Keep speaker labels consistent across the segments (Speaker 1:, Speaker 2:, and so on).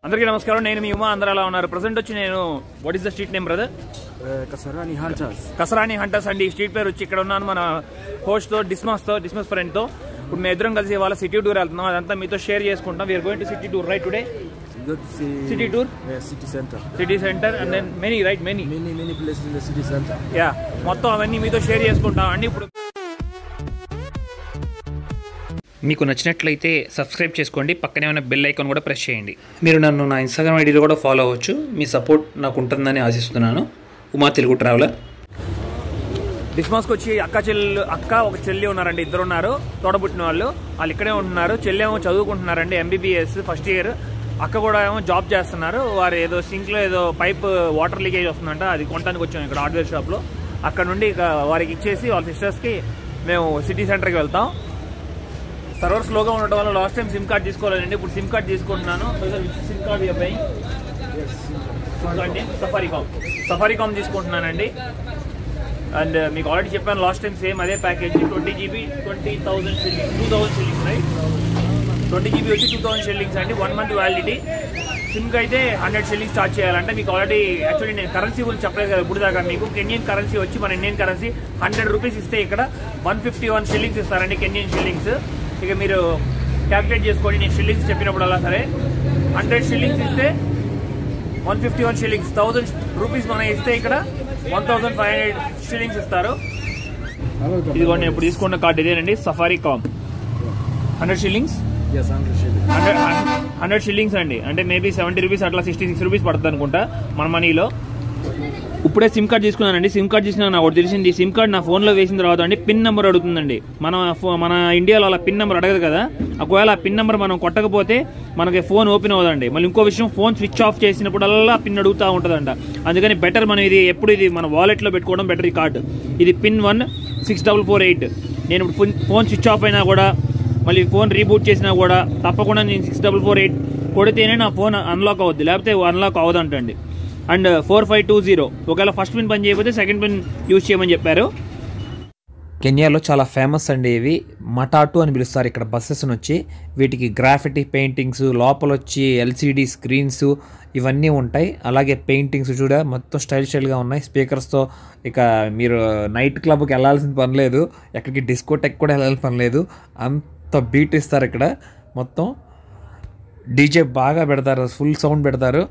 Speaker 1: అందరికీ నమస్కారం. నేను మీ ఉమా. అందరూ ఎలా ఉన్నారు? ప్రెసెంట్ వచ్చి నేను what is the street name brother?
Speaker 2: Kasarani Hunters.
Speaker 1: Kasarani Hunters అండి. ఈ స్ట్రీట్ పేరు వచ్చి ఇక్కడ ఉన్నాను మన హోస్ట్ తో డిస్మస్ ఫ్రెండ్ తో. ఇప్పుడు మేము ఇద్దరం కలిసి వాళ్ళ సిటీ టూర్ వెళ్తున్నాం. అదంతా మీతో షేర్ చేసుకుంటాం. We're going to city tour right today. City tour?
Speaker 2: Yeah, city center.
Speaker 1: City center and then many
Speaker 2: places in the city center.
Speaker 1: Yeah, మొత్తం అవన్నీ మీతో షేర్ చేసుకుంటాం అండి. ఇప్పుడు మీకు నచ్చినట్లయితే సబ్స్క్రైబ్ చేసుకోండి. పక్కనే ఉన్న బెల్ ఐకాన్ కూడా ప్రెస్ చేయండి. మీరు నన్ను నా ఇన్స్టాగ్రామ్ ఐడీలో కూడా ఫాలో అవ్వచ్చు. మీ సపోర్ట్ నాకు ఉంటుందని ఆశిస్తున్నాను. ఉమా తెలుగు ట్రావెలర్. డిస్మాస్కి వచ్చి అక్క ఒక చెల్లి ఉన్నారండి. ఇద్దరు ఉన్నారు తోడబుట్టిన వాళ్ళు. వాళ్ళు ఇక్కడే ఉంటున్నారు. చెల్లి ఏమో చదువుకుంటున్నారండి, MBBS ఫస్ట్ ఇయర్. అక్క కూడా ఏమో జాబ్ చేస్తున్నారు. వారు ఏదో సింక్లో ఏదో పైప్ వాటర్ లీకేజ్ వస్తుందంట, అది కొనడానికి వచ్చాము ఇక్కడ హార్డ్వేర్ షాప్లో. అక్కడ నుండి ఇక వారికి ఇచ్చేసి వాళ్ళ సిస్టర్స్కి మేము సిటీ సెంటర్కి వెళ్తాం. సర్వర్ స్లోగా ఉండటం వల్ల లాస్ట్ టైం సిమ్ కార్డ్ తీసుకోవాలండి. ఇప్పుడు సిమ్ కార్డ్ తీసుకుంటున్నాను. సిమ్ కార్డ్ అబ్బాయి సఫారీకామ్ తీసుకుంటున్నానండి. అండ్ మీకు ఆల్రెడీ చెప్పాను లాస్ట్ టైం సేమ్ అదే package 20 GB 20,000 shillings 2,000 shillings right. 20 GB వచ్చి 2,000 shillings అండి. 1 month వ్యాలిడిటీ. సిమ్కి అయితే 100 shillings చార్జ్ చేయాలంటే మీకు ఆల్రెడీ యాక్చువల్లీ నేను కరెన్సీ గురించి చెప్పలేదు కదా ఇప్పుడు దాకా మీకు. కెన్యన్ కరెన్సీ వచ్చి మన ఇండియన్ కరెన్సీ 100 రూపీస్ ఇస్తే ఇక్కడ 151 shillings ఇస్తారండి, కెన్యన్ షిల్లింగ్స్. ఇక మీరు క్యాల్కులేట్ చేసుకోండి. నేను షిల్లింగ్స్ చెప్పినప్పుడు అలా సరే 100 shillings ఇస్తే 151 shillings. 1000 రూపీస్ మనం ఇస్తే ఇక్కడ 1,500 shillings ఇస్తారు. ఇదిగోండి నేను ఇప్పుడు తీసుకున్న కార్డు ఇదేనండి, సఫారీకామ్. 100 shillings 100 shillings అండి. అంటే మేబీ 70 రూపీస్ అట్లా 66 రూపీస్ పడుతుంది అనుకుంటా మన మనీలో. ఇప్పుడే సిమ్ కార్డ్ తీసుకున్నానండి. సిమ్ కార్డ్ తీసుకున్నా నాకు తెలిసింది. సిమ్ కార్డ్ నా ఫోన్లో వేసిన తర్వాత అండి పిన్ నెంబర్ అడుగుతుందండి. మన ఇండియాలో అలా పిన్ నెంబర్ అడగదు కదా. ఒకవేళ ఆ పిన్ నెంబర్ మనం కొట్టకపోతే మనకి ఫోన్ ఓపెన్ అవ్వదండి. మళ్ళీ ఇంకో విషయం, ఫోన్ స్విచ్ ఆఫ్ చేసినప్పుడల్లా పిన్ అడుగుతూ ఉంటుందంట. అందుకని బెటర్ మనం ఇది ఎప్పుడు ఇది మన వాలెట్లో పెట్టుకోవడం బెటర్. ఈ కార్డు ఇది పిన్ 16448. నేను ఇప్పుడు ఫోన్ స్విచ్ ఆఫ్ అయినా కూడా మళ్ళీ ఫోన్ రీబూట్ చేసినా కూడా తప్పకుండా నేను 6448 కొడితేనే నా ఫోన్ అన్లాక్ అవుద్ది, లేకపోతే అన్లాక్ అవ్వదంటండి. అండ్ 4520 ఒకవేళ ఫస్ట్ పిన్ పని చేయకపోతే సెకండ్ పిన్ యూజ్ చేయమని చెప్పారు. కెన్యాలో చాలా ఫేమస్ అండి ఇవి. మటాటు అని పిలుస్తారు ఇక్కడ బస్సెస్ వచ్చి. వీటికి గ్రాఫిటీ పెయింటింగ్స్, లోపల వచ్చి LCD స్క్రీన్స్ ఇవన్నీ ఉంటాయి. అలాగే పెయింటింగ్స్ చూడ మొత్తం స్టైల్గా ఉన్నాయి. స్పీకర్స్తో ఇక మీరు నైట్ క్లబ్కి వెళ్ళాల్సిన పని లేదు, ఎక్కడికి డిస్కోటెక్ కూడా వెళ్ళాల్సిన పని లేదు. అంత బీట్ ఇస్తారు ఇక్కడ. మొత్తం డీజే బాగా పెడతారు, ఫుల్ సౌండ్ పెడతారు.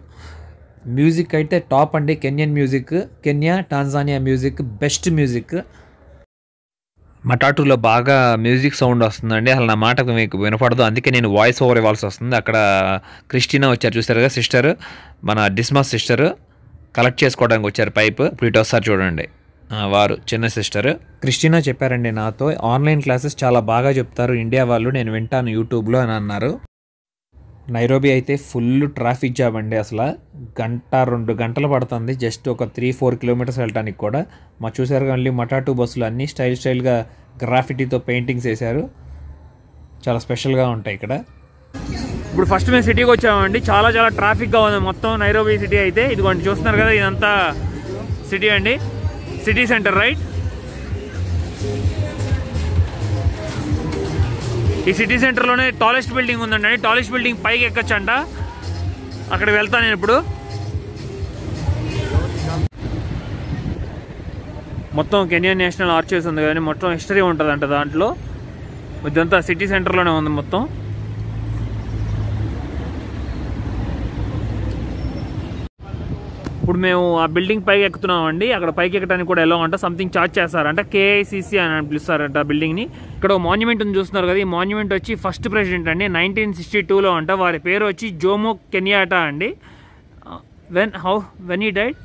Speaker 1: మ్యూజిక్ అయితే టాప్ అండి. Kenyan music, Kenya Tanzania music best music. మటాటులో బాగా మ్యూజిక్ సౌండ్ వస్తుందండి. అసలు నా మాట మీకు వినపడదు, అందుకే నేను వాయిస్ ఓవర్ ఇవ్వాల్సి వస్తుంది. అక్కడ క్రిస్టినా వచ్చారు చూసారుగా, సిస్టర్, మన డిస్మాస్ సిస్టర్ కలెక్ట్ చేసుకోవడానికి వచ్చారు పైప్. ఇప్పుడు ఇటు వస్తారు చూడండి, వారు చిన్న సిస్టర్. క్రిస్టినా చెప్పారండి నాతో, ఆన్లైన్ క్లాసెస్ చాలా బాగా చెప్తారు ఇండియా వాళ్ళు, నేను వింటాను యూట్యూబ్లో అని అన్నారు. నైరోబీ అయితే ఫుల్ ట్రాఫిక్ జామ్ అండి. అసలు 1-2 గంటలు పడుతుంది జస్ట్ ఒక 3-4 కిలోమీటర్స్ వెళ్ళడానికి కూడా. మా చూసారు కానీ మటాటు బస్సులు అన్నీ స్టైల్గా గ్రాఫిటీతో పెయింటింగ్స్ వేశారు. చాలా స్పెషల్గా ఉంటాయి ఇక్కడ. ఇప్పుడు ఫస్ట్ మేము సిటీకి వచ్చామండి. చాలా ట్రాఫిక్గా ఉంది మొత్తం నైరోబీ సిటీ అయితే. ఇదిగోండి చూస్తున్నారు కదా, ఇదంతా సిటీ అండి, సిటీ సెంటర్ రైట్. ఈ సిటీ సెంటర్లోనే టాలెస్ట్ బిల్డింగ్ ఉందండి. టాలెస్ట్ బిల్డింగ్ పైకి ఎక్కచ్చంట, అక్కడికి వెళ్తాను నేను ఇప్పుడు. మొత్తం కెన్యన్ నేషనల్ ఆర్చీవ్స్ ఉంది కానీ మొత్తం హిస్టరీ ఉంటుందంట దాంట్లో. ఇదంతా సిటీ సెంటర్లోనే ఉంది మొత్తం. ఇప్పుడు మేము ఆ బిల్డింగ్ పైకి ఎక్కుతున్నాం అండి. అక్కడ పైకి ఎక్కడానికి కూడా ఎలా అంట సంథింగ్ చార్జ్ చేస్తారంట. KICC అని పిలుస్తారంట ఆ బిల్డింగ్ని. ఇక్కడ మాన్యుమెంట్ ఉంది చూస్తున్నారు కదా, ఈ మాన్యుమెంట్ వచ్చి ఫస్ట్ ప్రెసిడెంట్ అండి 1962లో అంట. వారి పేరు వచ్చి జోమో కెన్యాటా అండి. వెన్ హీ డైడ్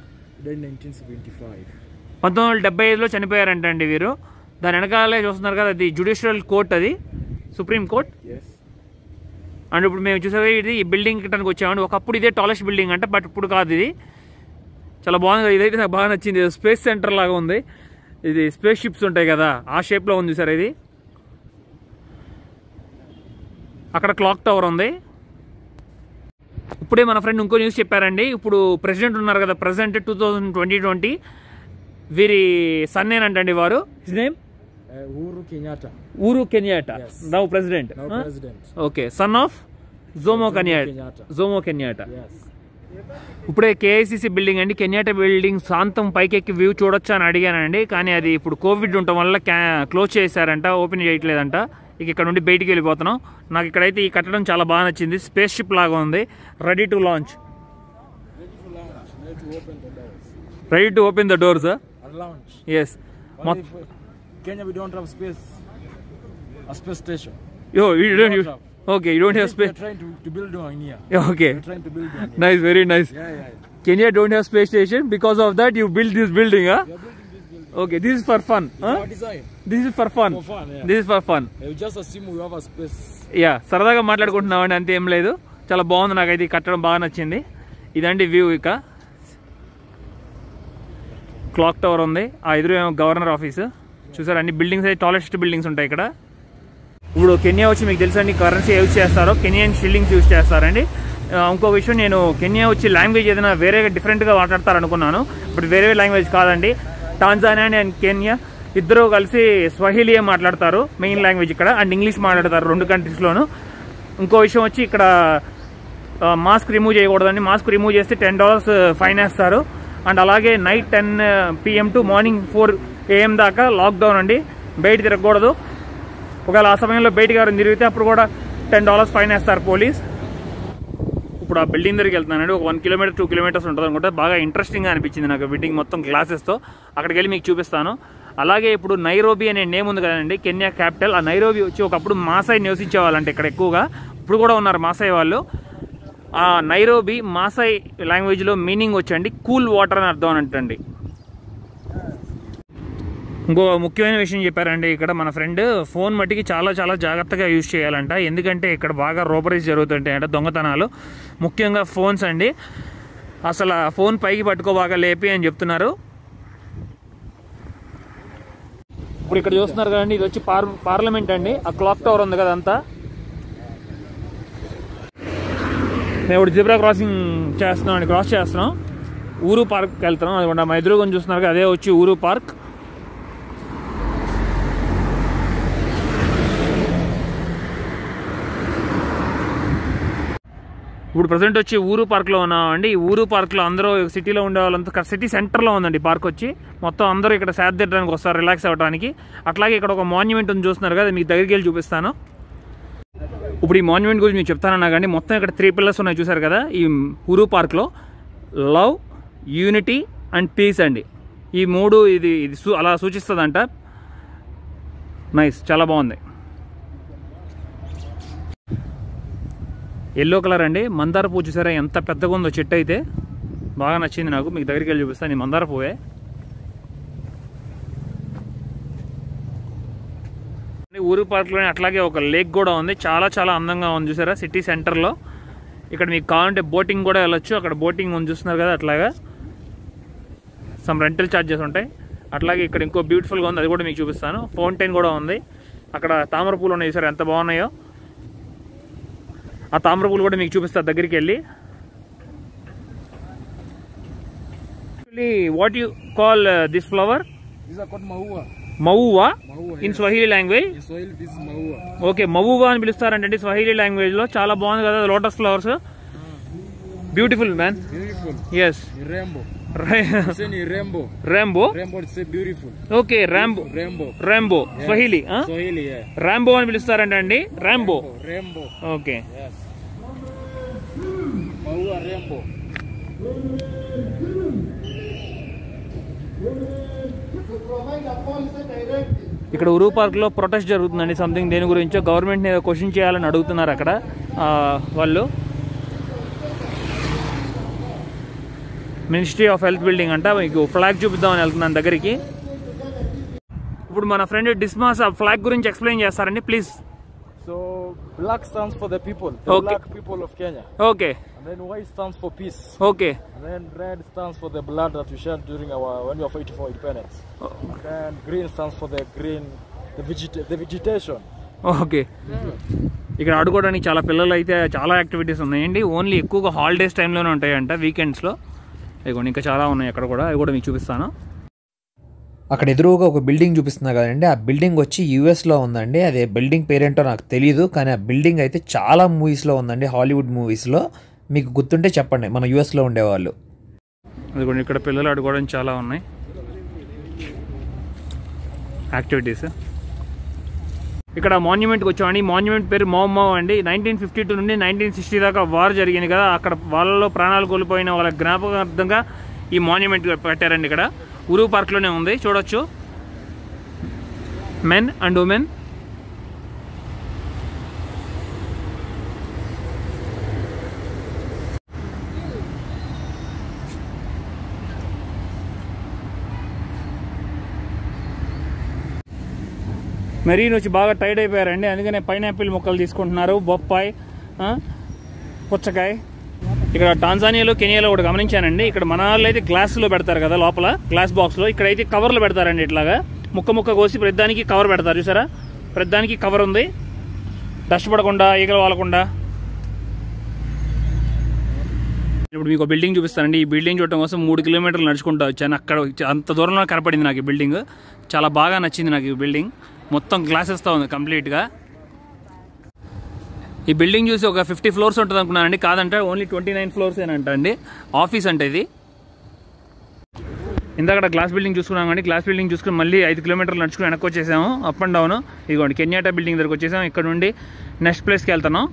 Speaker 1: 1975లో చనిపోయారంట అండి వీరు. దాని వెనకాలే చూస్తున్నారు కదా, అది జ్యుడిషియల్ కోర్ట్, అది సుప్రీం కోర్ట్. అండ్ ఇప్పుడు మేము చూసేది ఇది ఈ బిల్డింగ్ ఎక్కడానికి వచ్చామండి. ఒకప్పుడు ఇదే టాలెస్ట్ బిల్డింగ్ అంట, బట్ ఇప్పుడు కాదు. ఇది చాలా బాగుంది. ఇదైతే నాకు బాగా నచ్చింది. స్పేస్ సెంటర్ లాగా ఉంది. ఇది స్పేస్ షిప్స్ ఉంటాయి కదా ఆ షేప్లో ఉంది సార్ ఇది. అక్కడ క్లాక్ టవర్ ఉంది. ఇప్పుడే మన ఫ్రెండ్ ఇంకో న్యూస్ చెప్పారండి. ఇప్పుడు ప్రెసిడెంట్ ఉన్నారు కదా, ప్రెసిడెంట్ 2020 వీరి సన్నేనంటండి వారు. His name Uhuru Kenyatta. Now president. Okay. Son of JOMO Kenyatta. ఇప్పుడే కేఐసిసి బిల్డింగ్ అండి, కెన్యాటా బిల్డింగ్ సాంతం పైకెక్కి వ్యూ చూడొచ్చు అని అడిగానండి. కానీ అది ఇప్పుడు కోవిడ్ ఉండటం వల్ల క్లోజ్ చేశారంట, ఓపెన్ చేయట్లేదంట. ఇక ఇక్కడ నుండి బయటికి వెళ్ళిపోతున్నాం. నాకు ఇక్కడైతే ఈ కట్టడం చాలా బాగా నచ్చింది, స్పేస్ షిప్ లాగా ఉంది. Ready to launch, ready to open the doors. Yes.
Speaker 2: Kenya, we don't have a space station.
Speaker 1: Yo, you don't use. Okay, you don't have space.
Speaker 2: We're trying to build one here.
Speaker 1: Okay.
Speaker 2: We're trying to build one here.
Speaker 1: Nice, very nice.
Speaker 2: Yeah.
Speaker 1: Kenya don't have space station. Because of that, you build this building, huh?
Speaker 2: We're building this building.
Speaker 1: Okay, this is for fun.
Speaker 2: It's
Speaker 1: Huh?
Speaker 2: our design.
Speaker 1: This is for fun.
Speaker 2: For fun, yeah.
Speaker 1: This is for fun.
Speaker 2: We just assume we have a space.
Speaker 1: Yeah, సరదాగా మాట్లాడుకుంటున్నామండి, అంతే, ఏం లేదు. చాలా బాగుంది, నాకైతే ఈ కట్టడం బాగా నచ్చింది. ఇదండి వ్యూ. ఇక క్లాక్ టవర్ ఉంది, ఆ ఎదురు గవర్నర్ ఆఫీసు. చూసారు, అన్ని బిల్డింగ్స్ అయితే టాలెస్ట్ బిల్డింగ్స్ ఉంటాయి ఇక్కడ. ఇప్పుడు కెన్యా వచ్చి మీకు తెలుసండి కరెన్సీ యూజ్ చేస్తారో, కెన్యన్ షిల్లింగ్స్ యూజ్ చేస్తారండి. ఇంకో విషయం, నేను కెన్యా వచ్చి లాంగ్వేజ్ ఏదైనా వేరే డిఫరెంట్గా మాట్లాడతారనుకున్నాను, బట్ వేరే లాంగ్వేజ్ కాదండి. టాంజానియా అండ్ కెన్యా ఇద్దరు కలిసి స్వహిలియే మాట్లాడతారు మెయిన్ లాంగ్వేజ్ ఇక్కడ, అండ్ ఇంగ్లీష్ మాట్లాడతారు రెండు కంట్రీస్లోను. ఇంకో విషయం వచ్చి ఇక్కడ మాస్క్ రిమూవ్ చేయకూడదండి, మాస్క్ రిమూవ్ చేస్తే $10 ఫైన్ వేస్తారు. అండ్ అలాగే night 10 PM to morning 4 AM దాకా లాక్డౌన్ అండి, బయట తిరగకూడదు. ఒకవేళ ఆ సమయంలో బయటికి ఎవరైనా తిరిగితే అప్పుడు కూడా $10 ఫైన్ వేస్తారు పోలీస్. ఇప్పుడు ఆ బిల్డింగ్ దగ్గరికి వెళ్తున్నానండి, ఒక 1 kilometer 2 kilometers ఉంటుంది అనుకుంటా. బాగా ఇంట్రెస్టింగ్గా అనిపించింది నాకు బిల్డింగ్ మొత్తం గ్లాసెస్తో. అక్కడికి వెళ్ళి మీకు చూపిస్తాను. అలాగే ఇప్పుడు నైరోబీ అనే నేమ్ ఉంది కదండి, కెన్యా క్యాపిటల్. ఆ నైరోబీ వచ్చి ఒకప్పుడు మాసాయి నివసించేవాళ్ళంటే ఇక్కడ ఎక్కువగా, ఇప్పుడు కూడా ఉన్నారు మాసాయి వాళ్ళు. ఆ నైరోబీ మాసాయి లాంగ్వేజ్లో మీనింగ్ వచ్చండి కూల్ వాటర్ అని అర్థం అంటండి. ఇంకో ముఖ్యమైన విషయం చెప్పారండి ఇక్కడ మన ఫ్రెండ్, ఫోన్ మట్టికి చాలా చాలా జాగ్రత్తగా యూజ్ చేయాలంట. ఎందుకంటే ఇక్కడ బాగా రోబరీస్ జరుగుతుంటాయంట, దొంగతనాలు, ముఖ్యంగా ఫోన్స్ అండి. అసలు ఆ ఫోన్ పైకి పట్టుకోబాగా లేపి అని చెప్తున్నారు. ఇప్పుడు ఇక్కడ చూస్తున్నారు కదండి, ఇది వచ్చి పార్లమెంట్ అండి. ఆ క్లాక్ టవర్ ఉంది కదా అంతా. మేము ఇప్పుడు జిబ్రా క్రాసింగ్ చేస్తున్నాం అండి, క్రాస్ చేస్తున్నాం. ఊరు పార్క్కి వెళ్తున్నాం. అది మా ఎదురుగా చూస్తున్నారు కదా, అదే వచ్చి ఊరు పార్క్. ఇప్పుడు ప్రజెంట్ వచ్చి ఊరు పార్క్లో ఉన్నామండి. ఈ ఊరు పార్క్లో అందరూ సిటీలో ఉండే వాళ్ళంతా, సిటీ సెంటర్లో ఉందండి పార్క్ వచ్చి. మొత్తం అందరూ ఇక్కడ సేద తీయడానికి వస్తారు, రిలాక్స్ అవ్వడానికి. అట్లాగే ఇక్కడ ఒక మాన్యుమెంట్ ఉంది చూస్తున్నారు కదా, మీకు దగ్గరికి వెళ్ళి చూపిస్తాను. ఇప్పుడు ఈ మాన్యుమెంట్ గురించి మీకు చెప్తానన్నా కానీ, మొత్తం ఇక్కడ 3 pillars ఉన్నాయి చూసారు కదా ఈ ఊరు పార్క్లో. లవ్, యూనిటీ అండ్ పీస్ అండి, ఈ 3 ఇది అలా సూచిస్తుందంట. నైస్, చాలా బాగుంది. ఎల్లో కలర్ అండి, మందార పువ్వు చూసారా ఎంత పెద్దగా ఉందో చెట్టు, అయితే బాగా నచ్చింది నాకు. మీకు దగ్గరికి వెళ్ళి చూపిస్తాను. ఈ మందార పువ్వే. ఊరు పార్క్లోనే అట్లాగే ఒక లేక్ కూడా ఉంది, చాలా చాలా అందంగా ఉంది చూసారా సిటీ సెంటర్లో. ఇక్కడ మీకు కావాలంటే బోటింగ్ కూడా వెళ్ళొచ్చు. అక్కడ బోటింగ్ ఉంది చూస్తున్నారు కదా, అట్లాగా సమ్ రెంటల్ ఛార్జెస్ ఉంటాయి. అట్లాగే ఇక్కడ ఇంకో బ్యూటిఫుల్గా ఉంది, అది కూడా మీకు చూపిస్తాను. ఫౌంటైన్ కూడా ఉంది. అక్కడ తామర పూలు ఉన్నాయి చూసారా ఎంత బాగున్నాయో. ఆ తామర పూలు కూడా మీకు చూపిస్తారు దగ్గరికి వెళ్ళి. What you call this flower?
Speaker 2: These are called maua.
Speaker 1: మౌవా
Speaker 2: Maua,
Speaker 1: in Swahili language.
Speaker 2: In Swahili, this is maua.
Speaker 1: Okay, మౌవా అని పిలుస్తారంటే స్వహీలీ లాంగ్వేజ్ లో. చాలా బాగుంది కదా lotus flowers, beautiful man.
Speaker 2: Beautiful.
Speaker 1: Yes,
Speaker 2: Rainbow. Say ni rainbow.
Speaker 1: Rainbow.
Speaker 2: Rainbow, it's say beautiful.
Speaker 1: Okay, rainbow.
Speaker 2: Rainbow.
Speaker 1: Rainbow Swahili.
Speaker 2: Swahili, yeah.
Speaker 1: Rainbow అని పిలుస్తారంట అండి, rainbow.
Speaker 2: Rainbow.
Speaker 1: Okay.
Speaker 2: Yes. Maua rainbow.
Speaker 1: ఇక్కడ Uhuru park లో protest జరుగుతుందండి, something దేని గురించో. Government question చేయాలని అడుగుతున్నారు అక్కడ వాళ్ళు. మినిస్ట్రీ ఆఫ్ హెల్త్ బిల్డింగ్ అంట. మీకు ఫ్లాగ్ చూపిద్దామని వెళ్తున్నాను దగ్గరికి. ఇప్పుడు మన ఫ్రెండ్ డిస్మాస్ ఆ ఫ్లాగ్ గురించి ఎక్స్ప్లెయిన్ చేస్తారండి please.
Speaker 2: So black stands for the people, the
Speaker 1: Okay.
Speaker 2: black people of Kenya.
Speaker 1: Okay.
Speaker 2: And then white stands for peace.
Speaker 1: Okay.
Speaker 2: And then red stands for the blood that we shed during when we are fighting for independence. And then green stands for the vegetation.
Speaker 1: Okay. ఇక్కడ ఆడుకోవడానికి చాలా పిల్లలు అయితే చాలా activities ఉన్నాయండి. Only ఎక్కువగా holidays టైంలోనే ఉంటాయంట, వీకెండ్స్లో. ఇదిగోండి ఇంకా చాలా ఉన్నాయి అక్కడ కూడా, అవి కూడా మీకు చూపిస్తాను.
Speaker 3: అక్కడ ఎదురుగా ఒక బిల్డింగ్ చూపిస్తున్నా కదండి, ఆ బిల్డింగ్ వచ్చి యూఎస్లో ఉందండి. అదే బిల్డింగ్ పేరేంటో నాకు తెలియదు, కానీ ఆ బిల్డింగ్ అయితే చాలా మూవీస్లో ఉందండి, హాలీవుడ్ మూవీస్లో. మీకు గుర్తుంటే చెప్పండి, మన యూఎస్లో ఉండేవాళ్ళు.
Speaker 1: అదిగోండి ఇక్కడ పిల్లలు ఆడుకోవడం చాలా ఉన్నాయి యాక్టివిటీస్. ఇక్కడ మాన్యుమెంట్కి వచ్చామండి. మాన్యుమెంట్ పేరు మౌ అండి. 1952 నుండి 1960 దాకా వార్ జరిగింది కదా, అక్కడ వాళ్ళలో ప్రాణాలు కోల్పోయిన వాళ్ళ జ్ఞాపకార్థంగా ఈ మాన్యుమెంట్ పెట్టారండి. ఇక్కడ ఉరువు పార్క్లోనే ఉంది, చూడొచ్చు. Men and women. మెరీన్ వచ్చి బాగా టైట్ అయిపోయారండి, అందుకనే పైనాపిల్ మొక్కలు తీసుకుంటున్నారు, బొప్పాయి, పుచ్చకాయ. ఇక్కడ టాంజానియాలో, కెనియాలో కూడా గమనించానండి. ఇక్కడ మన వాళ్ళు అయితే గ్లాస్లో పెడతారు కదా, లోపల గ్లాస్ బాక్స్లో. ఇక్కడైతే కవర్లో పెడతారండి. ఇట్లాగా ముక్క కోసి ప్రతిదానికి కవర్ పెడతారు, చూసారా? ప్రతిదానికి కవర్ ఉంది, డస్ట్ పడకుండా, ఈగలు వాలకుండా. ఇప్పుడు మీకు బిల్డింగ్ చూపిస్తానండి. ఈ బిల్డింగ్ చూడటం కోసం 3 కిలోమీటర్లు నడుచుకుంటూ వచ్చాను. అక్కడ అంత దూరంలో కనపడింది నాకు ఈ బిల్డింగ్. చాలా బాగా నచ్చింది నాకు ఈ బిల్డింగ్. మొత్తం గ్లాసెస్తో ఉంది కంప్లీట్గా. ఈ బిల్డింగ్ చూసి ఒక 50 ఫ్లోర్స్ ఉంటుంది అనుకున్నానండి, కాదంటే ఓన్లీ 29 ఫ్లోర్స్ ఏనంట అండి. ఆఫీస్ అంటే ఇది. ఇందాక గ్లాస్ బిల్డింగ్ చూసుకున్నాం అండి. గ్లాస్ బిల్డింగ్ చూసుకుని మళ్ళీ 5 కిలోమీటర్లు నడుచుకుని వెనక్కి వచ్చేసాము, అప్ అండ్ డౌన్. ఇదిగోండి కెన్యాటా బిల్డింగ్ దగ్గరకు వచ్చేసాము. ఇక్కడ నుండి నెక్స్ట్ ప్లేస్కి వెళ్తున్నాం.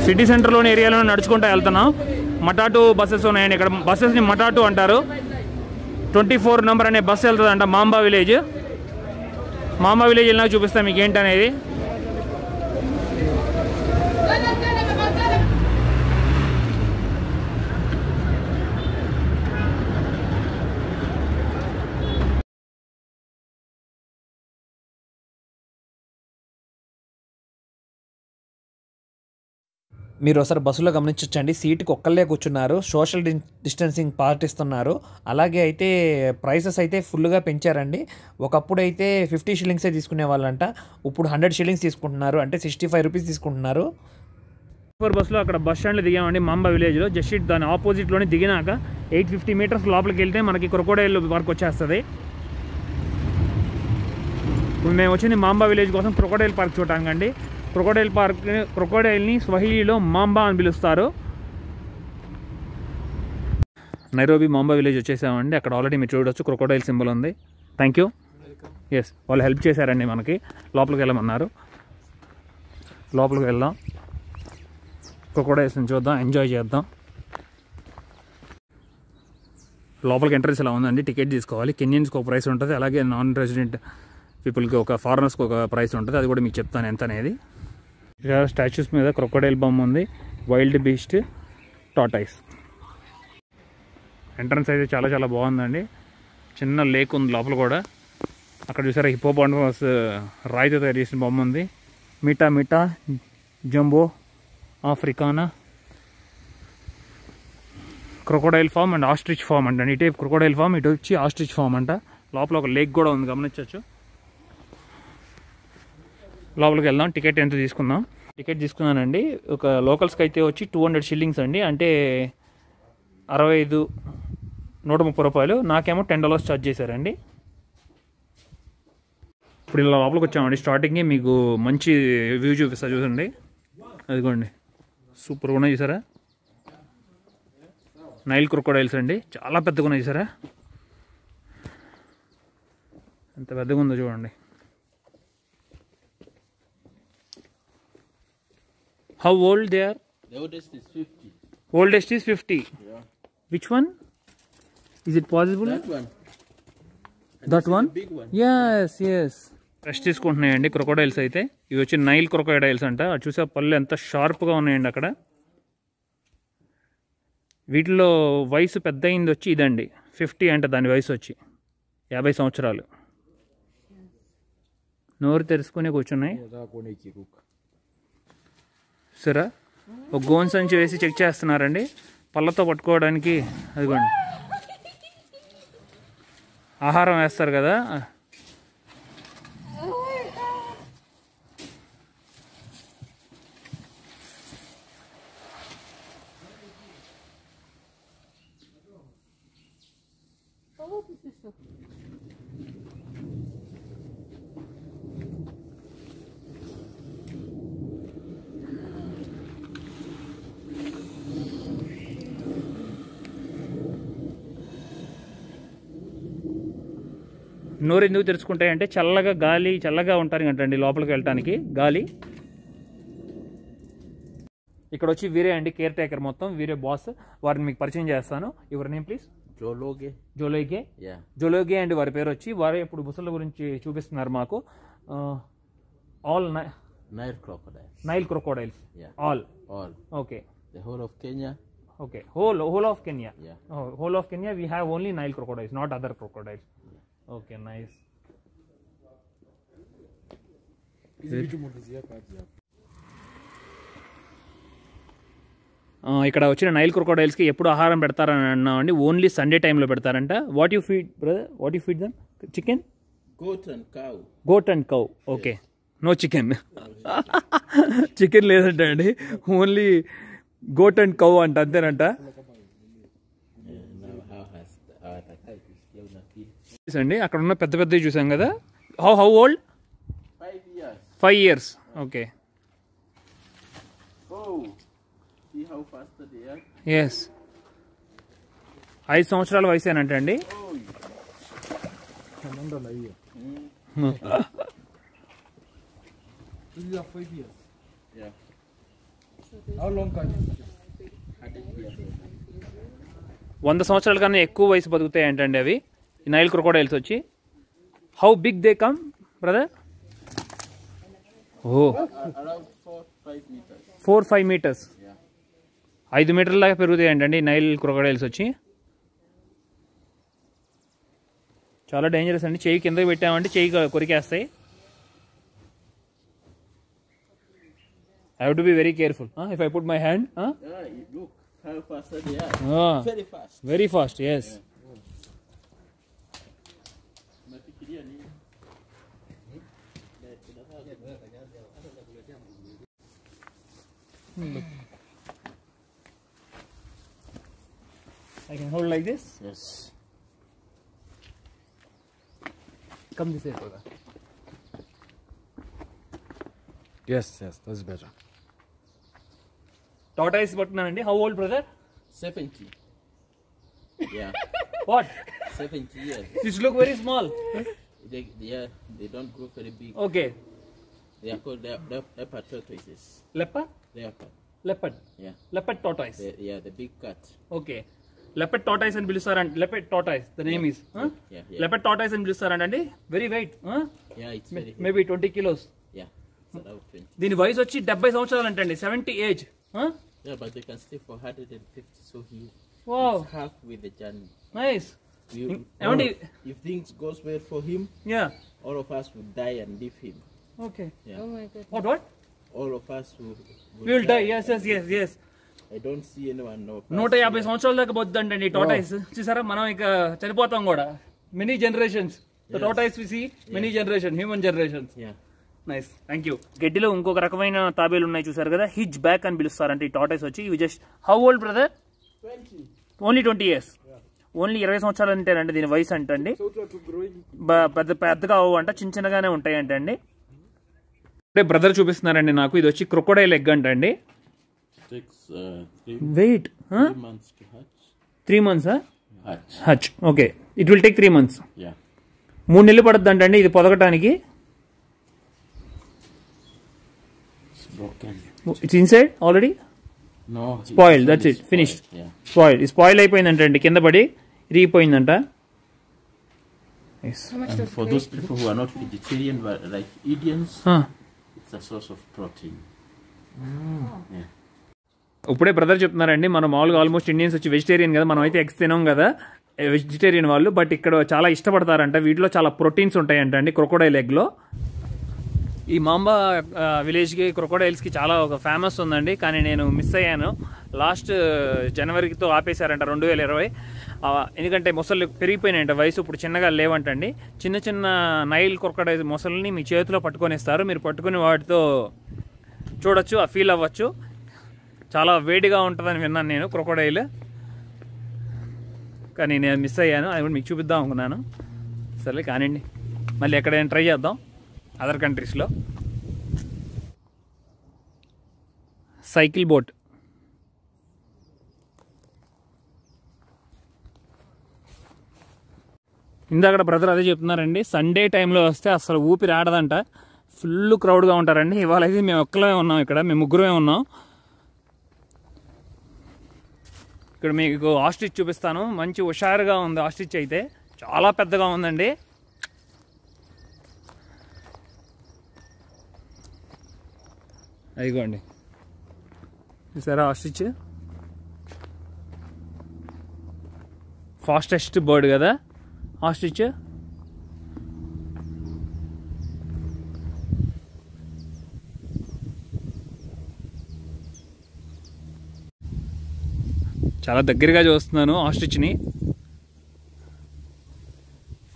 Speaker 1: సిటీ సెంటర్లోని ఏరియాలో నడుచుకుంటూ వెళ్తున్నాం. మటాటు బస్సెస్ ఉన్నాయండి. ఇక్కడ బస్సెస్ని మటాటు అంటారు. 24 నెంబర్ అనే బస్సు వెళ్తుంది అంట మాంబా విలేజ్. మాంబా విలేజ్ వెళ్ళినా చూపిస్తాను మీకు ఏంటనేది.
Speaker 3: మీరు ఒకసారి బస్సులో గమనించవచ్చండి, సీటుకి ఒక్కళ్ళే కూర్చున్నారు, సోషల్ డిస్టెన్సింగ్ పాటిస్తున్నారు. అలాగే అయితే ప్రైసెస్ అయితే ఫుల్గా పెంచారండి. ఒకప్పుడు అయితే 50 షిల్లింగ్సే తీసుకునే వాళ్ళంట, ఇప్పుడు 100 షిల్లింగ్స్ తీసుకుంటున్నారు, అంటే 65 రూపీస్ తీసుకుంటున్నారు.
Speaker 1: బస్సులో అక్కడ బస్ స్టాండ్లో దిగామండి, మాంబా విలేజ్లో. జస్ట్ దాని ఆపోజిట్లోనే దిగినాక 850 మీటర్స్ లోపలికి వెళ్తే మనకి క్రొకోడైల్ పార్క్ వచ్చేస్తుంది. ఇప్పుడు మేము వచ్చింది మాంబా విలేజ్ కోసం, క్రొకోడైల్ పార్క్ చూడటానికి అండి. క్రొకోడైల్ని స్వహీలీలో మాంబా అని పిలుస్తారు. నైరోబీ మాంబా విలేజ్ వచ్చేసామండి. అక్కడ ఆల్రెడీ మీరు చూడవచ్చు క్రొకోడైల్ సింబల్ ఉంది. Thank you. ఎస్, వాళ్ళు హెల్ప్ చేశారండి మనకి. లోపలికి వెళ్ళమన్నారు, లోపలికి వెళ్దాం, క్రొకోడైల్స్ని చూద్దాం, ఎంజాయ్ చేద్దాం. లోపలికి ఎంట్రెన్స్ ఇలా ఉందండి, టికెట్ తీసుకోవాలి. కెన్యన్స్కి ఒక ప్రైస్ ఉంటుంది, అలాగే నాన్ రెసిడెంట్ పీపుల్కి, ఒక ఫారినర్స్కి ఒక ప్రైస్ ఉంటుంది. అది కూడా మీకు చెప్తాను ఎంత అనేది. ఇక్కడ స్టాచ్యూస్ మీద క్రొకోడైల్ బొమ్మ ఉంది, వైల్డ్ బీస్ట్, టార్టాయిస్. ఎంట్రన్స్ అయితే చాలా చాలా బాగుందండి. చిన్న లేక్ ఉంది లోపల కూడా. అక్కడ చూసారా హిప్పోపాటమస్ రాయితో తయారు చేసిన బొమ్మ ఉంది. మిటా జంబో ఆఫ్రికానా crocodile farm and ostrich farm అంట. ఇటే క్రొకోడైల్ ఫామ్, ఇటు వచ్చి ఆస్ట్రిచ్ ఫామ్ అంట. లోపల ఒక లేక్ కూడా ఉంది, గమనించవచ్చు. లోపలికి వెళ్దాం, టికెట్ ఎంత తీసుకుందాం. టికెట్ తీసుకున్నానండి. ఒక లోకల్స్కి అయితే వచ్చి 200 షిల్లింగ్స్ అండి, అంటే 130 రూపాయలు. నాకేమో $10 ఛార్జ్ చేశారండి. ఇప్పుడు ఇలా లోపలికి వచ్చామండి. స్టార్టింగ్ మీకు మంచి వ్యూ చూపిస్తా, చూడండి. అదిగోండి సూపర్గా ఉన్నాయి, చూసారా? నైల్ క్రొకోడైల్స్ అండి, చాలా పెద్దగా ఉన్నాయి, చూసారా? ఎంత పెద్దగా ఉందో చూడండి. How old they are?
Speaker 4: The oldest is 50.
Speaker 1: Oldest is 50.
Speaker 4: Yeah.
Speaker 1: Which one? Is it possible?
Speaker 4: That one. And
Speaker 1: That
Speaker 4: this is
Speaker 1: one?
Speaker 4: the big one.
Speaker 1: Yes. Fresh తీసుకుంటున్నాయండి క్రొకోడైల్స్ అయితే. ఇవి వచ్చి నైల్ క్రొకోడైల్స్ అంట. అది చూసే పళ్ళు ఎంత షార్ప్గా ఉన్నాయండి అక్కడ. వీటిలో వయసు పెద్ద అయింది వచ్చి ఇదండి, 50 అంట దాని వయసు వచ్చి, 50 సంవత్సరాలు. నోరు తెరుచుకుని కూర్చున్నాయి. సరే, ఒక గోన్ సంచి వేసి చెక్ చేస్తున్నారండి పళ్ళతో పట్టుకోవడానికి. అదిగోండి ఆహారం వేస్తారు కదా, నోరు ఎందుకు తెరుచుకుంటాయంటే చల్లగా ఉంటారు అంటండి లోపలికి వెళ్ళటానికి గాలి. ఇక్కడ వచ్చి వీరే అండి కేర్ టేకర్, మొత్తం వీరే బాస్. వారిని మీకు పరిచయం చేస్తాను. Your name please?
Speaker 4: Jologe. Yeah.
Speaker 1: జోలోగే అండి వారి పేరు వచ్చి. వారే ఇప్పుడు ముసళ్ళ గురించి చూపిస్తున్నారు మాకు. All
Speaker 4: Nile crocodiles.
Speaker 1: Nile crocodiles.
Speaker 4: Yeah.
Speaker 1: All. Okay.
Speaker 4: The whole of Kenya.
Speaker 1: Okay. Whole of Kenya.
Speaker 4: Yeah.
Speaker 1: Oh, whole of Kenya we have only Nile crocodiles, not other crocodiles. Yeah. Okay, nice. ఇక్కడ వచ్చిన Nile క్రొకోడైల్స్కి ఎప్పుడు ఆహారం పెడతారని అన్నామండి. Only Sunday టైంలో పెడతారంట. What you feed brother? What you feed them? Chicken, goat and cow. Okay, no chicken. Chicken లేదంట అండి, only goat and cow అంట, అంతేనంట. అండి అక్కడ ఉన్న పెద్ద పెద్దవి చూసాం కదా. How old? 5 years. Okay.
Speaker 4: See how fast they are?
Speaker 1: Yes. 5 సంవత్సరాల వయసేనంట అండి.
Speaker 2: These are 5 years.
Speaker 4: Yeah.
Speaker 2: How long can you?
Speaker 1: 100 సంవత్సరాల కన్నా ఎక్కువ వయసు బతుకుతాయి ఏంటండి అవి, ఈ నైల్ క్రొకోడైల్స్ వచ్చి. How big they come brother? Oh,
Speaker 4: Around 4-5 meters.
Speaker 1: 4-5 meters. 5 మీటర్ల దాకా పెరుగుతాయి ఏంటండి నైల్ క్రొకోడైల్స్ వచ్చి. చాలా డేంజరస్ అండి. చెయ్యి కిందకి పెట్టామంటే చెయ్యి కొరికేస్తాయి. I have to be very careful. If I put my hand.
Speaker 4: Yeah, look how fast they are. Very fast.
Speaker 1: Very fast, yes. I can hold like this.
Speaker 4: Yes.
Speaker 1: Come this way, brother.
Speaker 2: Yes, that's better.
Speaker 1: Tortoise పట్టున్నానండి. How old brother?
Speaker 4: 70. Yeah.
Speaker 1: What?
Speaker 4: 70 years.
Speaker 1: This look very small.
Speaker 4: They don't grow very big.
Speaker 1: Okay.
Speaker 4: They are called leopard tortoises.
Speaker 1: Leopard? Leopard.
Speaker 4: Yeah.
Speaker 1: Leopard tortoise.
Speaker 4: The big cat.
Speaker 1: Okay. Leopard tortoise అని పిలుస్తారంట. Leopard tortoise. The name is.
Speaker 4: Yeah.
Speaker 1: Leopard tortoise అని పిలుస్తారంటండి. Very weight.
Speaker 4: Yeah, it's very heavy.
Speaker 1: Maybe 20 kilos.
Speaker 4: Yeah. It's around 20.
Speaker 1: దీని వయసు వచ్చి 70 సంవత్సరాలు అంటండి. 70 age.
Speaker 4: Yeah, but they can stay for 150. So he
Speaker 1: Wow.
Speaker 4: is half with the journey.
Speaker 1: Nice.
Speaker 4: If things goes well for him,
Speaker 1: Yeah.
Speaker 4: all of us would die and leave him.
Speaker 1: Okay.
Speaker 4: Yeah.
Speaker 5: Oh my god.
Speaker 1: What?
Speaker 4: All of us would
Speaker 1: We will die. Yes.
Speaker 4: I don't see anyone of us.
Speaker 1: 150 సంవత్సరాల దాకా పోతుందండి ఈ టోటైస్. చూసారా, మనం ఇక చనిపోతాం కూడా. Many generations. The tortoise we see many generation, human generations.
Speaker 4: Yeah.
Speaker 1: Nice, thank you. గడ్డిలో ఇంకొక రకమైన తాబేలు ఉన్నాయి చూసారు కదా, హిచ్ బ్యాక్ అని పిలుస్తారంటే ఈ టాటైస్ వచ్చి. ఇవి just how old brother?
Speaker 4: 20.
Speaker 1: Only 20 years. Only 20 సంవత్సరాలు అంటేనండి దీని వయసు అంటండి. పెద్దగా అవ్వ అంట, చిన్నగానే ఉంటాయి అంటండి. అంటే బ్రదర్ చూపిస్తున్నారండి నాకు. ఇది వచ్చి క్రొకోడైల్ ఎగ్ అంటండి. Wait
Speaker 4: 3 months to hatch.
Speaker 1: 3 months
Speaker 4: Hatch.
Speaker 1: Okay, it will take 3 months.
Speaker 4: Yeah.
Speaker 1: 3 నెలలు పడుతుంది అంటండి ఇది పొదగటానికి.
Speaker 4: Broken.
Speaker 1: It's inside already?
Speaker 4: No.
Speaker 1: Spoiled, that's it, finished.
Speaker 4: Yeah.
Speaker 1: Spoil అయిపోయిందంటండి, కింద పడి ఇరిగిపోయిందంట. Yes.
Speaker 5: How much
Speaker 4: And
Speaker 5: does
Speaker 4: for
Speaker 5: it
Speaker 4: those people who are not vegetarian but like Indians, it's a source of protein. Yeah.
Speaker 1: ఇప్పుడే brother చెప్తున్నారండి, మనం మామూలుగా almost Indians వచ్చి vegetarian కదా, మనం అయితే ఎగ్స్ తినాం కదా వెజిటేరియన్ వాళ్ళు, బట్ ఇక్కడ చాలా ఇష్టపడతారంట. వీటిలో చాలా ప్రోటీన్స్ ఉంటాయంట అండి క్రొకోడైల్ ఎగ్లో. ఈ మాంబా విలేజ్కి క్రొకోడైల్స్కి చాలా ఒక ఫేమస్ ఉందండి, కానీ నేను మిస్ అయ్యాను. లాస్ట్ జనవరితో ఆపేశారంట 2020. ఎందుకంటే మొసళ్ళు పెరిగిపోయినాయంట వయసు, ఇప్పుడు చిన్నగా లేవంటండి. చిన్న నైల్ క్రొకోడైల్ మొసళ్ళని మీ చేతిలో పట్టుకొనిస్తారు. మీరు పట్టుకుని వాటితో చూడొచ్చు, ఆ ఫీల్ అవ్వచ్చు. చాలా వేడిగా ఉంటుందని విన్నాను నేను క్రొకోడైల్. కానీ నేను మిస్ అయ్యాను. అది కూడా మీకు చూపిద్దాం అనుకున్నాను. సరే కానివ్వండి, మళ్ళీ ఎక్కడైనా ట్రై చేద్దాం అదర్ కంట్రీస్లో. సైకిల్ బోట్, ఇందాక బ్రదర్ అదే చెప్తున్నారండి, సండే టైంలో వస్తే అసలు ఊపిరి ఆడదంట, ఫుల్ క్రౌడ్గా ఉంటారండి. ఇవాళ అయితే మేము ఒక్కలే ఉన్నాం, ఇక్కడ మేము ముగ్గురమే ఉన్నాం. ఇక్కడ మీకు ఆస్ట్రిచ్ చూపిస్తాను. మంచి హుషారుగా ఉంది ఆస్ట్రిచ్ అయితే, చాలా పెద్దగా ఉందండి. అదిగోండి చూసారా ఆస్ట్రిచ్, ఫాస్టెస్ట్ బర్డ్ కదా ఆస్ట్రిచ్. చాలా దగ్గరగా చూస్తున్నాను ఆస్ట్రిచ్ని.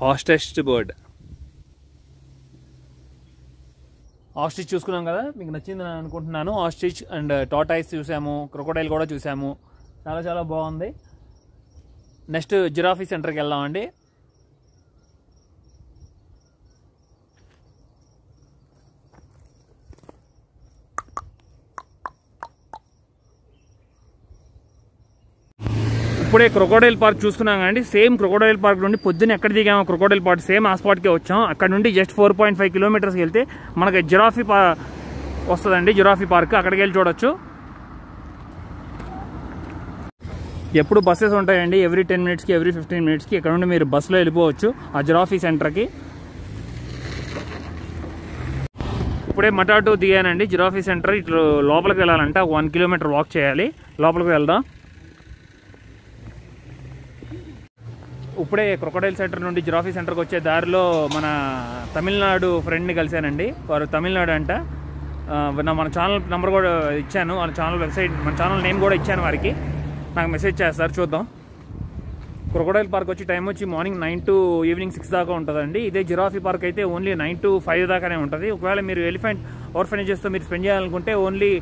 Speaker 1: ఫాస్టెస్ట్ బర్డ్ ఆస్ట్రిచ్ చూసుకున్నాం కదా, మీకు నచ్చింది అని అనుకుంటున్నాను. ఆస్ట్రిచ్ అండ్ టార్టాయిస్ చూసాము, క్రొకోడైల్ కూడా చూసాము, చాలా చాలా బాగుంది. నెక్స్ట్ జిరాఫీ సెంటర్కి వెళ్దామండి. ఇప్పుడే క్రొకోడైల్ పార్క్ చూసుకున్నాం కానీ సేమ్ క్రొకోడైల్ పార్క్ నుండి పొద్దున్న ఎక్కడ దిగామో క్రొకోడైల్ పార్క్ సేమ్ ఆ స్పాట్కే వచ్చాం. అక్కడ నుండి జస్ట్ 4.5 కిలోమీటర్స్కి వెళ్తే మనకి జిరాఫీ వస్తుందండి, జిరాఫీ పార్క్. అక్కడికి వెళ్ళి చూడొచ్చు. ఎప్పుడు బస్సెస్ ఉంటాయండి, ఎవ్రీ 10 మినిట్స్కి ఎవ్రీ 15 మినిట్స్కి. ఇక్కడ నుండి మీరు బస్సులో వెళ్ళిపోవచ్చు ఆ జిరాఫీ సెంటర్కి. ఇప్పుడే మటాటు దిగానండి. జిరాఫీ సెంటర్ ఇట్లా లోపలికి వెళ్ళాలంటే 1 కిలోమీటర్ వాక్ చేయాలి. లోపలికి వెళ్దాం. ఇప్పుడే క్రొకోడైల్ సెంటర్ నుండి జిరాఫీ సెంటర్కి వచ్చే దారిలో మన తమిళనాడు ఫ్రెండ్ని కలిశానండి. వారు తమిళనాడు అంట. మన ఛానల్ నెంబర్ కూడా ఇచ్చాను, మన ఛానల్ వెబ్సైట్, మన ఛానల్ నేమ్ కూడా ఇచ్చాను వారికి. నాకు మెసేజ్ చేస్తారు, చూద్దాం. క్రొకోడైల్ పార్క్ వచ్చి టైం వచ్చి మార్నింగ్ 9 to ఈవినింగ్ 6 దాకా ఉంటుందండి. ఇదే జిరాఫీ పార్క్ అయితే ఓన్లీ 9 to 5 దాకానే ఉంటుంది. ఒకవేళ మీరు ఎలిఫెంట్ ఆర్ఫనేజెస్తో మీరు స్పెండ్ చేయాలనుకుంటే ఓన్లీ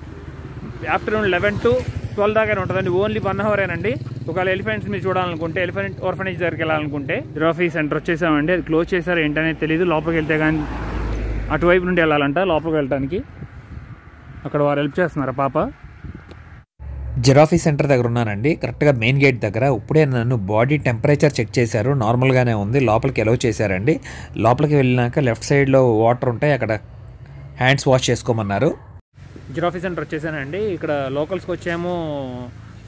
Speaker 1: ఆఫ్టర్నూన్ 11 to 12 దాకానే ఉంటుందండి. ఓన్లీ 1 అవరేనండి. ఒకవేళ ఎలిఫెంట్స్ మీరు చూడాలనుకుంటే, ఎలిఫెంట్ ఆర్ఫనేజ్ దగ్గరికి వెళ్ళాలనుకుంటే. జిరాఫీ సెంటర్ వచ్చేసామండి. అది క్లోజ్ చేశారు ఏంటనేది తెలియదు. లోపలికి వెళ్తే కానీ అటువైపు నుండి వెళ్ళాలంట లోపలికి వెళ్ళడానికి. అక్కడ వారు హెల్ప్ చేస్తున్నారు పాప.
Speaker 3: జిరాఫీ సెంటర్ దగ్గర ఉన్నానండి, కరెక్ట్గా మెయిన్ గేట్ దగ్గర. ఇప్పుడే నన్ను బాడీ టెంపరేచర్ చెక్ చేశారు, నార్మల్గానే ఉంది. లోపలికి ఎలవ్ చేశారండి. లోపలికి వెళ్ళినాక లెఫ్ట్ సైడ్లో వాటర్ ఉంటాయి, అక్కడ హ్యాండ్స్ వాష్ చేసుకోమన్నారు.
Speaker 1: జిరాఫీ సెంటర్ వచ్చేసానండి. ఇక్కడ లోకల్స్కి వచ్చేమో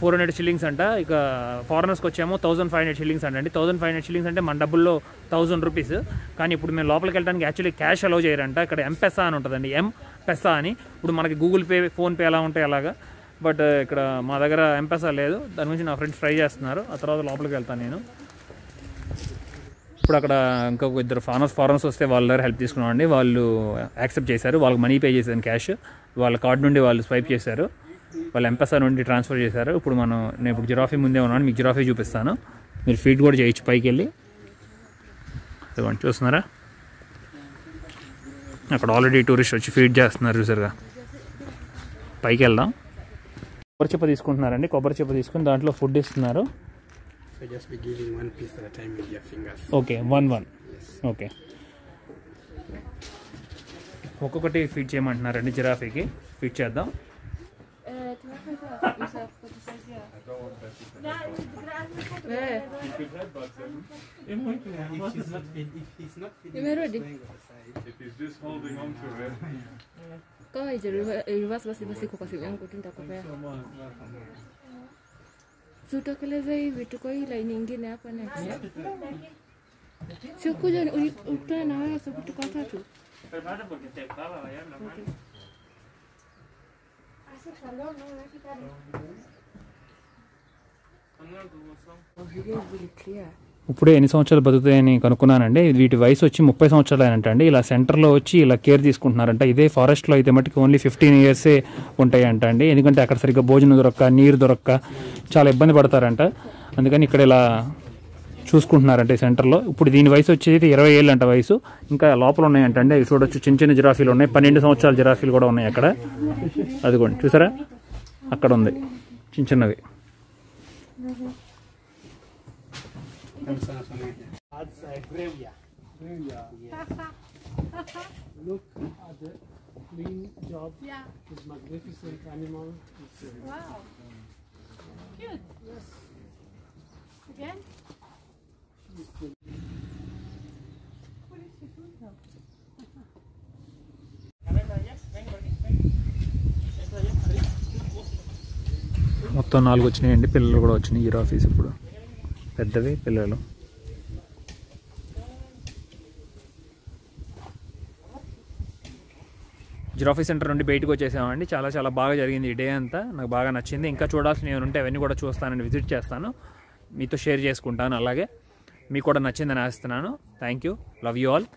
Speaker 1: 400 షిల్లింగ్స్ అంట, ఇక ఫారినర్స్కి వచ్చేమో 1500 షిల్లింగ్స్ అండి. 1500 షిల్లింగ్స్ అంటే మన డబ్బుల్లో 1000 రూపీస్. కానీ ఇప్పుడు మేము లోపలికి వెళ్ళడానికి యాక్చువల్లీ క్యాష్ అలౌ చేయరంట. ఇక్కడ ఎంపెసా అని ఉంటుందండి, ఎంపెసా అని. ఇప్పుడు మనకి గూగుల్ పే, ఫోన్పే ఎలా ఉంటాయి అలాగా. బట్ ఇక్కడ మా దగ్గర ఎంపెసా లేదు. దాని గురించి నా ఫ్రెండ్స్ ట్రై చేస్తున్నారు. ఆ తర్వాత లోపలికి వెళ్తాను నేను. ఇప్పుడు అక్కడ ఇంకొక 2 ఫారెనర్స్ వస్తే వాళ్ళ దగ్గర హెల్ప్ తీసుకున్నామండి. వాళ్ళు యాక్సెప్ట్ చేశారు. వాళ్ళకి మనీ పే చేశాను, క్యాష్. వాళ్ళ కార్డు నుండి వాళ్ళు స్వైప్ చేశారు, వాళ్ళు ఎంపెసా నుండి ట్రాన్స్ఫర్ చేశారు. ఇప్పుడు నేను ఇప్పుడు జిరాఫీ ముందే ఉన్నాను, మీకు జిరాఫీ చూపిస్తాను. మీరు ఫీడ్ కూడా చేయొచ్చు పైకి వెళ్ళి. ఇదిగోండి చూస్తున్నారా, అక్కడ ఆల్రెడీ టూరిస్ట్ వచ్చి ఫీడ్ చేస్తున్నారు చూసారుగా. పైకి వెళ్దాం. కొబ్బరి చెప్ప తీసుకుంటున్నారండి. కొబ్బరి చెప్ప తీసుకుని దాంట్లో ఫుడ్ ఇస్తున్నారు. Okay, 1 okay. ఒక్కొక్కటి ఫీడ్ చేయమంటున్నారండి జిరాఫీకి. ఫీడ్ చేద్దాం.
Speaker 5: Tutekeleze hivi, tuko hii line nyingine hapa next. Sio kuja ukutane na wewe siku tuko 3.
Speaker 1: ఇప్పుడే ఎన్ని సంవత్సరాలు బతుకుతాయని కనుక్కున్నానండి. వీటి వయసు వచ్చి 30 సంవత్సరాలు అయినట్టండి. ఇలా సెంటర్లో వచ్చి ఇలా కేర్ తీసుకుంటున్నారంట. ఇదే ఫారెస్ట్లో అయితే మట్టుకు ఓన్లీ 15 ఇయర్సే ఉంటాయంట అండి. ఎందుకంటే అక్కడ సరిగ్గా భోజనం దొరక్క, నీరు దొరక్క చాలా ఇబ్బంది పడతారంట. అందుకని ఇక్కడ ఇలా చూసుకుంటున్నారంటే సెంటర్లో. ఇప్పుడు దీని వయసు వచ్చేది 20 ఏళ్ళు అంట వయసు. ఇంకా లోపల ఉన్నాయంటండి, అవి చూడొచ్చు. చిన్న చిన్న జిరాఫీలు ఉన్నాయి, 12 సంవత్సరాల జిరాఫీలు కూడా ఉన్నాయి అక్కడ. అదిగోండి చూసారా, అక్కడ ఉంది చిన్న చిన్నవి.
Speaker 6: Look at the clean job.
Speaker 7: Yeah.
Speaker 6: This magnificent animal.
Speaker 7: Wow. Cute.
Speaker 6: Yes.
Speaker 7: Again?
Speaker 1: మొత్తం 4 వచ్చినాయండి, పిల్లలు కూడా వచ్చినాయి. జిరాఫీస్ ఇప్పుడు పెద్దవి, పిల్లలు. జిరాఫీ సెంటర్ నుండి బయటకు వచ్చేసామండి. చాలా చాలా బాగా జరిగింది ఈ డే అంతా, నాకు బాగా నచ్చింది. ఇంకా చూడాల్సినవి ఏమైనా ఉంటే అవన్నీ కూడా చూస్తానండి, విజిట్ చేస్తాను, మీతో షేర్ చేసుకుంటాను. అలాగే మీకు కూడా నచ్చిందని ఆశిస్తున్నాను. Thank you, love you all.